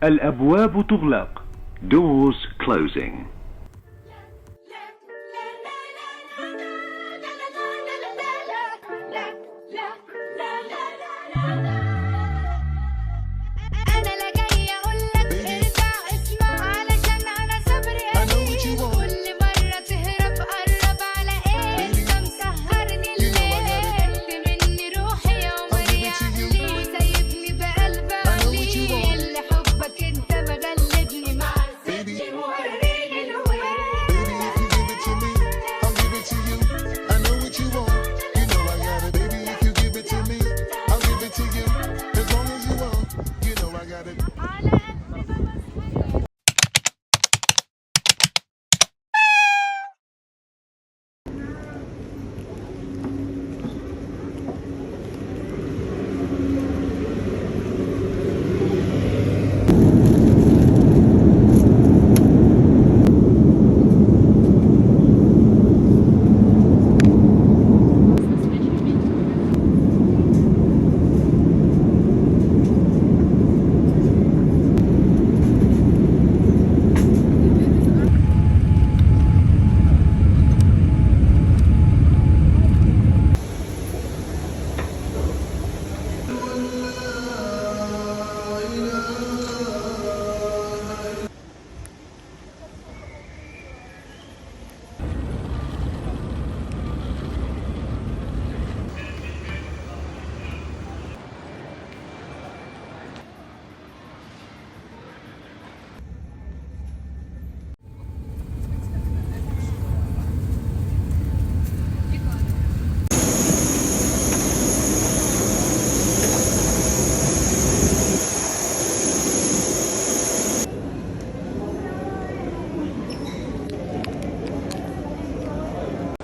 الأبواب تغلق. Doors closing. أنا لا جاي أقولك ارجع اسمع علشان أنا صبري قليل كل مرة تهرب قرب على إيه أنت مسهرني الليل مني روحي يا عمري عقلي وسايبني بقلب قليل لحبك أنت مغلبني مع الست موريني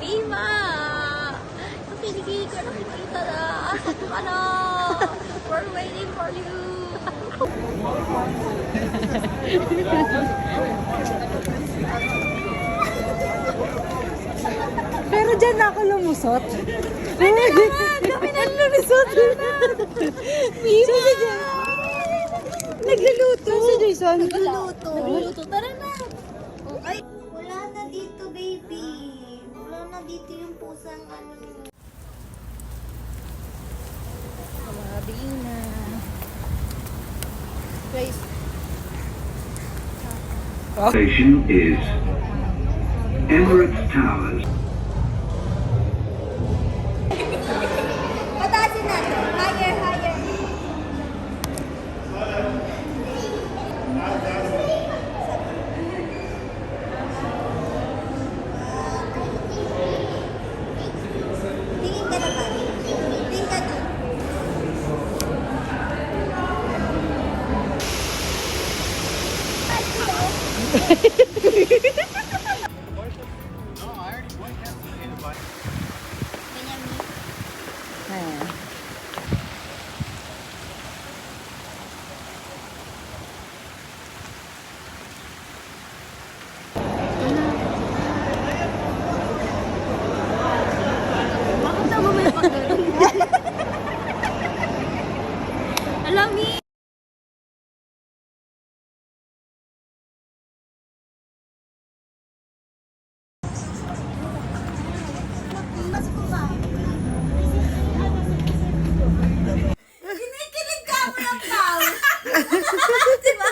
Mima! Ang kinikili ko nakikita na. Asan ka na? We're waiting for you. Pero dyan na ako lumusot. Pwede naman! Kami na lulusot! Mima! Nagluluto. Si Jason. Nagluluto. Tara na! Ay, wala na dito, baby. Wala na dito yung pusang ano. Marina. Guys. Station is Emirates Towers. Pataasin natin. Higher, higher. Tingin ka na ba? Tingin ka dun. Bakit na mo may pagkaroon? Alam mo, Mas kumain. Kinikilig ka mo ng tao. Di ba?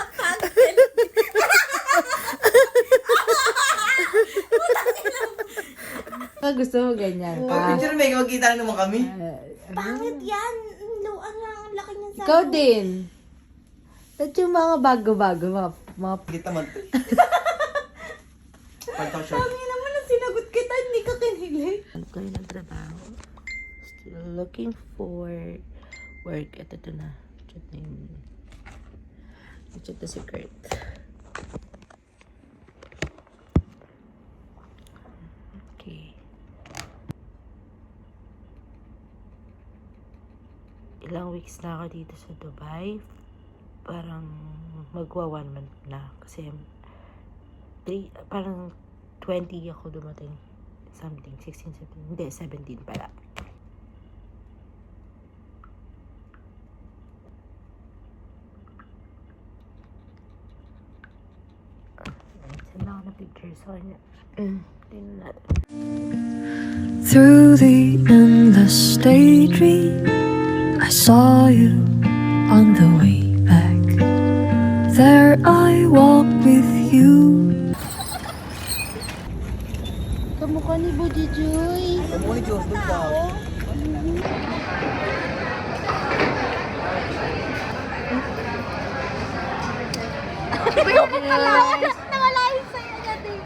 Gusto mo ganyan Oh, ka? picture may magkita naman kami. Pangit yan. Ang laki niyan sa Ikaw din. At yung mga bago-bago, mga Kita mo. Pagtaw siya. Kami naman ang sinagot kita, hindi ka kinilig. Ano kayo ng trabaho? Still looking for work. Ito na. Chat na yung... Chat na si Kurt. Okay. Ilang weeks na ako dito sa Dubai. Parang magwa 1 month na. Kasi parang 20 ako dumating. Something, 16, 17. Hindi, 17 pala. picture sa kanya. Tingnan natin. Through the endless daydream, I saw you on the way back. There I walk with you. Kamukha ni Budi Joy. Nawala yung sa'yo natin.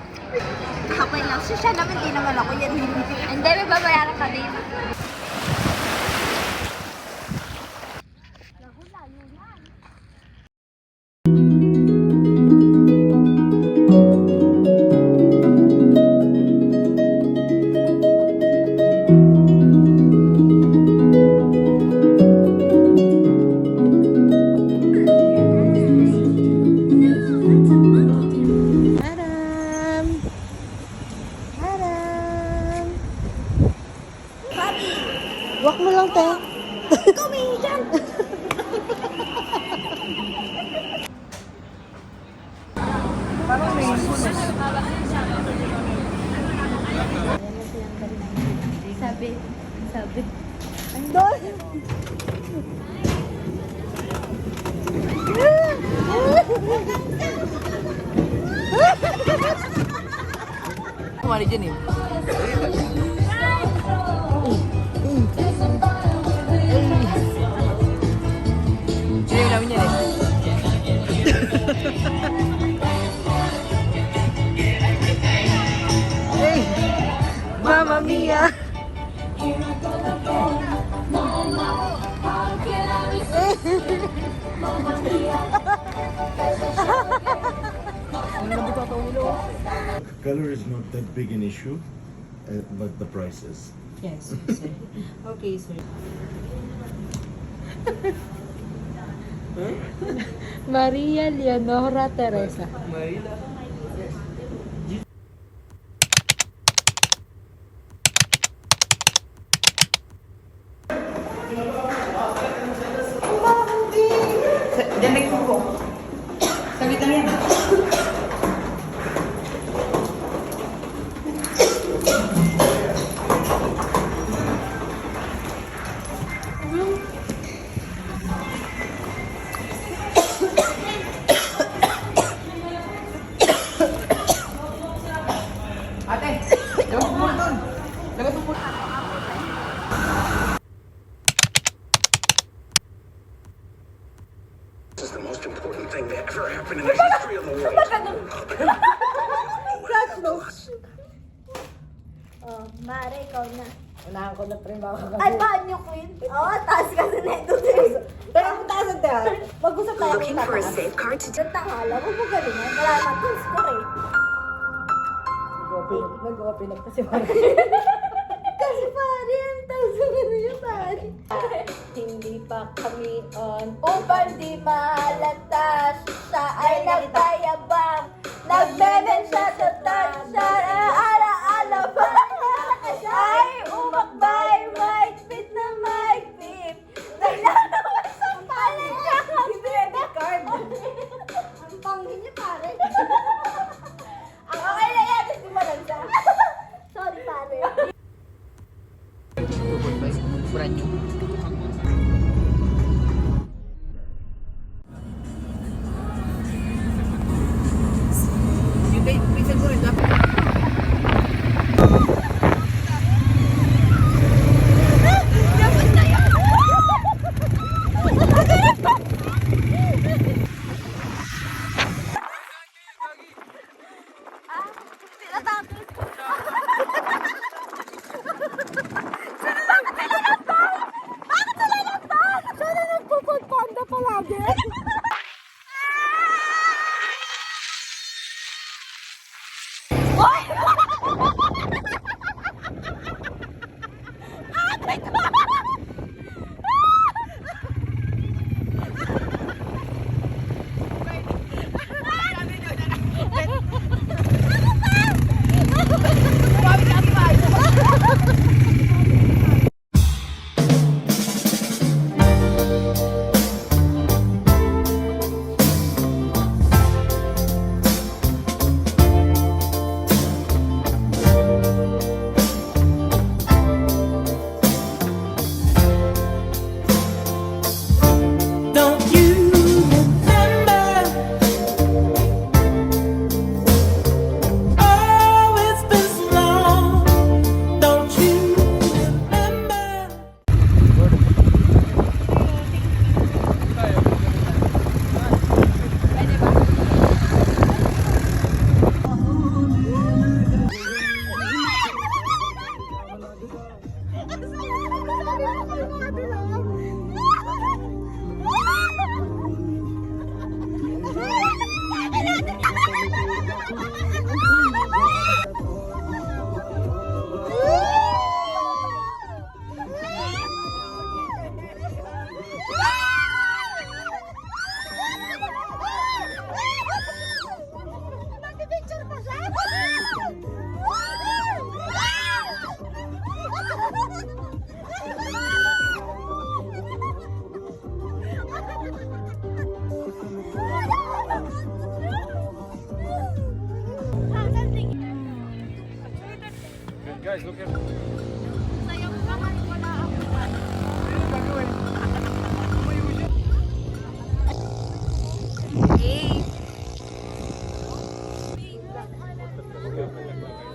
Okay lang. Siya naman, di naman ako yan. Hindi, may babayaran ka din. Madam! Madam! Walk mo lang, te. Sabi. Kumari dyan eh. Sino yung namin yan eh? Hey! Mamma Mia! Color is not that big an issue, but the price is. Yes, sir. Okay, sir. Maria Leonora Teresa. Diyan lang yung ko. Saglit lang yan. Ate, labas mo muna doon. Labas mo muna. This is the most important thing that ever happened in the history of the world. Oh, Mare, ikaw na. Unahan ko na pre baka Ay, banyo, Queen. Oo, taas ka sa neto. Pero ang taas ang taas. Mag-usap tayo. Looking for a safe card to Sa tanghala, huwag mo galingan. Wala na, tools ko rin. Nag-open up kasi pare. Kasi pare, ang taas ng ano yung pare. Hindi pa kami on. Upang di mahalata, siya ay nagtayabang. Nagbeben siya sa tansya, ala-ala ba? Ay, umakbay, maigpit na maigpit. Naglalawas sa palad niya. Credit card. Ang pangin niya, pare. Okay na yan, hindi mo lang siya. Sorry, pare. Sayang naman, wala ako. Hey!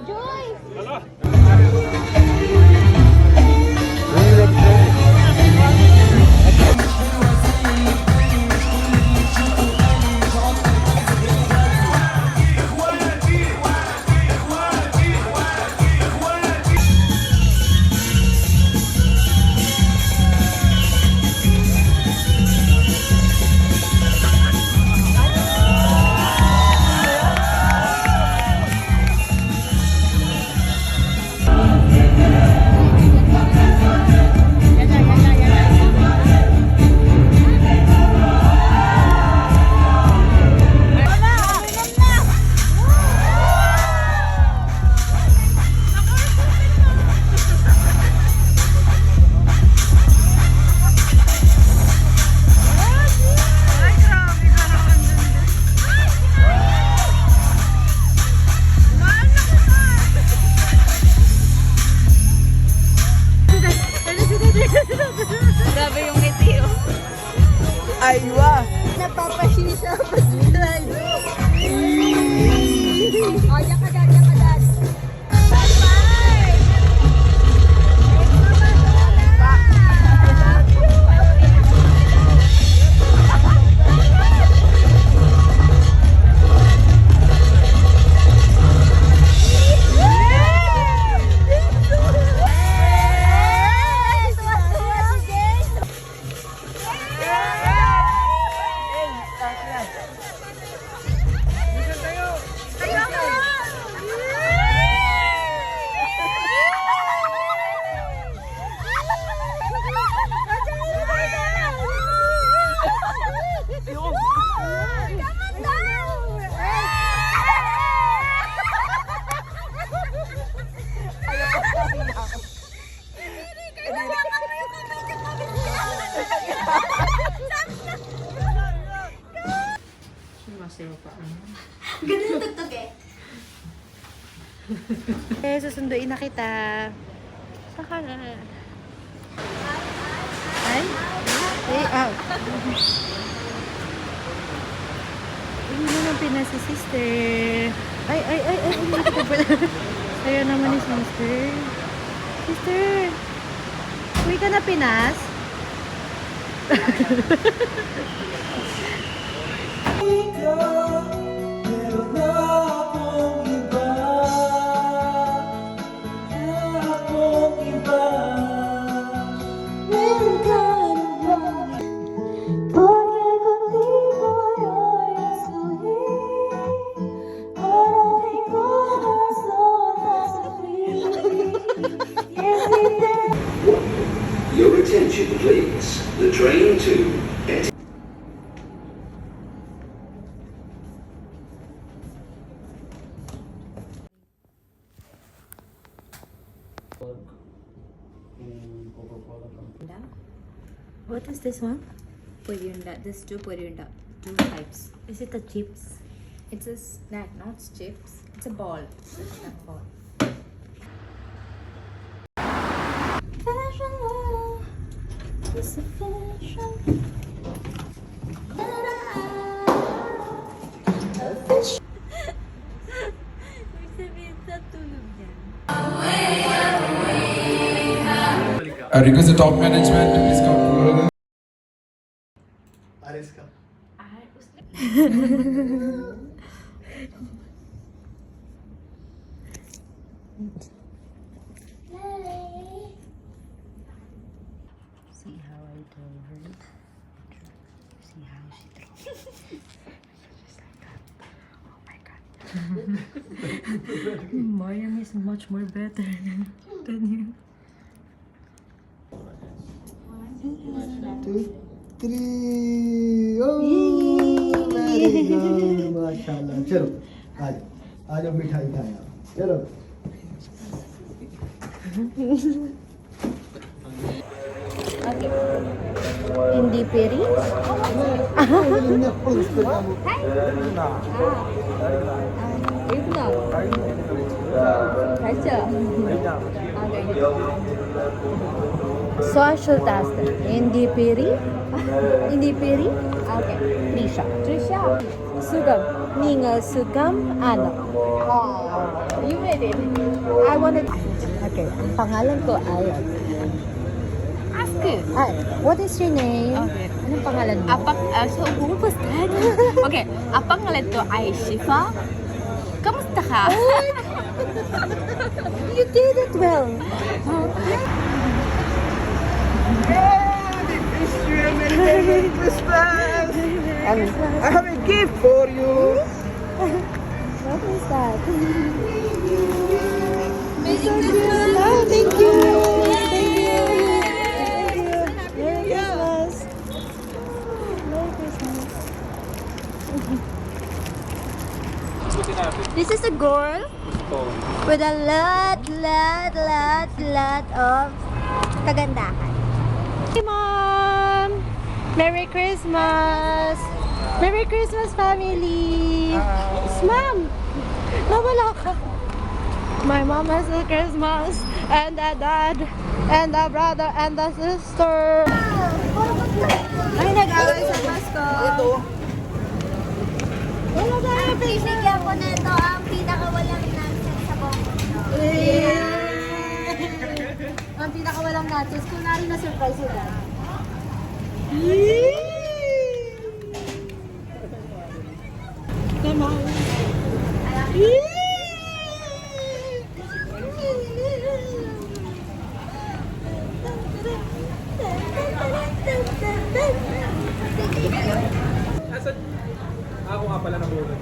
Joy! Grabe yung ngiti, oh. Aywa! Napapasisa pa sila. Oh, yan ka dad, yan ka dad. Bye-bye! Sumasayaw pa. Ganun yung tugtog eh. Eh, susunduin na kita. Saka na. Ay? Hindi mo nang pinas si sister. Ay. Hindi ko pala. Ayaw naman ni sister. Sister! Uwi ka na Pinas? Your attention, please. The train to What is this one? Poriunda. This two Poriunda. Two types. Is it the chips? It's a snack, not chips. It's a ball. It's a snack ball. I request the top management to please come forward. See how I told her. See how she throws. Just like that. Oh my god. Mariam is much more better than you. 2, 3 oh very good माशाल्लाह चलो आज मिठाई खाएं आप चलो Hindi peri? 알죠? Social task. Hindi piri. Hindi piri. Okay. Trisha. Trisha. Sugam. Ninga sugam ano. You made it. I wanted. Okay. Ang pangalan ko ay. Ask. Ay, what is your name? Okay. Anong pangalan mo? So bumubos ka. Okay. Ang pangalan ko ay Shifa. Kamusta ka? You did it well. Merry Christmas! I have a gift for you. What is that? Merry Christmas. Oh, thank you. Thank you. Merry Christmas. Merry Christmas. This is a girl with a lot of kagandahan. Hey, Mom. Merry Christmas. Merry Christmas, family. Mom, nawala ka. My mom has a Christmas, and the dad, and the brother, and the sister. Ay, nag-away sa Pasko. Ito. Bibigyan ko na ito ang pinakawalang nonsense sa buong mundo. Ang pinakawalang nachos, kunwari na surprise sila. Come on. Ako nga pala nahulog.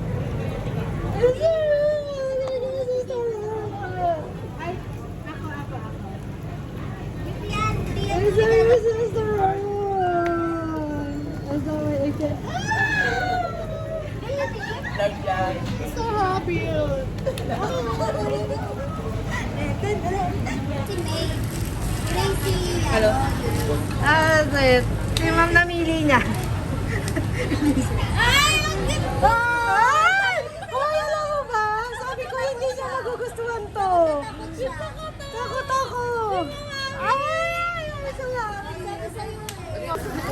Hello? Si ma'am namili niya. Ay, ang ganda! Ay! Alam mo ba? Sabi ko hindi siya magugustuhan to. Takot ako. Ay! Masaya.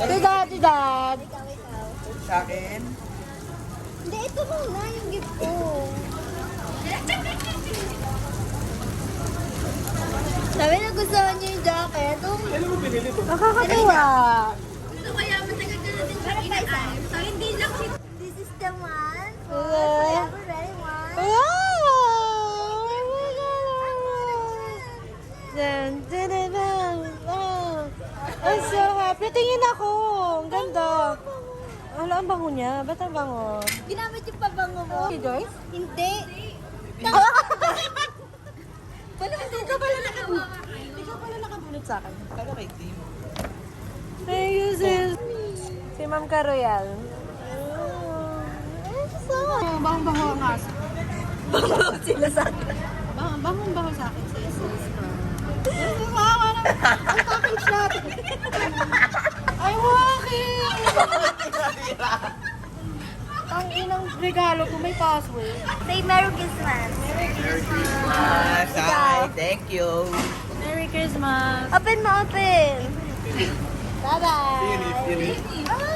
Tidad, tidad. Sa akin? Hindi, ito muna yung gift ko. Sabi na gusto niyo yung jacket. Nakakatuwa. Ito kaya matagal ka na din siya inaan. So, hindi lang si... This is the one. Yeah. Forever ready one. Wow! Oh my God! Dun, dun, dun, dun. Oh. I'm so happy. Tingin ako. Ang ganda. Wala ang bango niya. Ba't ang bango? Ginamit yung pabango mo. Si Joyce? Hindi. Ikaw pala nakabunot sa akin. Thank you, sis. Si Ma'am Caroyal. Bahong-baho ang aso. Bango sila sa akin. Bahong-baho sa akin, sis. Kawawa naman. Ang package natin. Ay, walking! Ang inang regalo ko may password. Say Merry Christmas. Hi, thank you. Merry Christmas. Open mo, open. Bye-bye. Ah!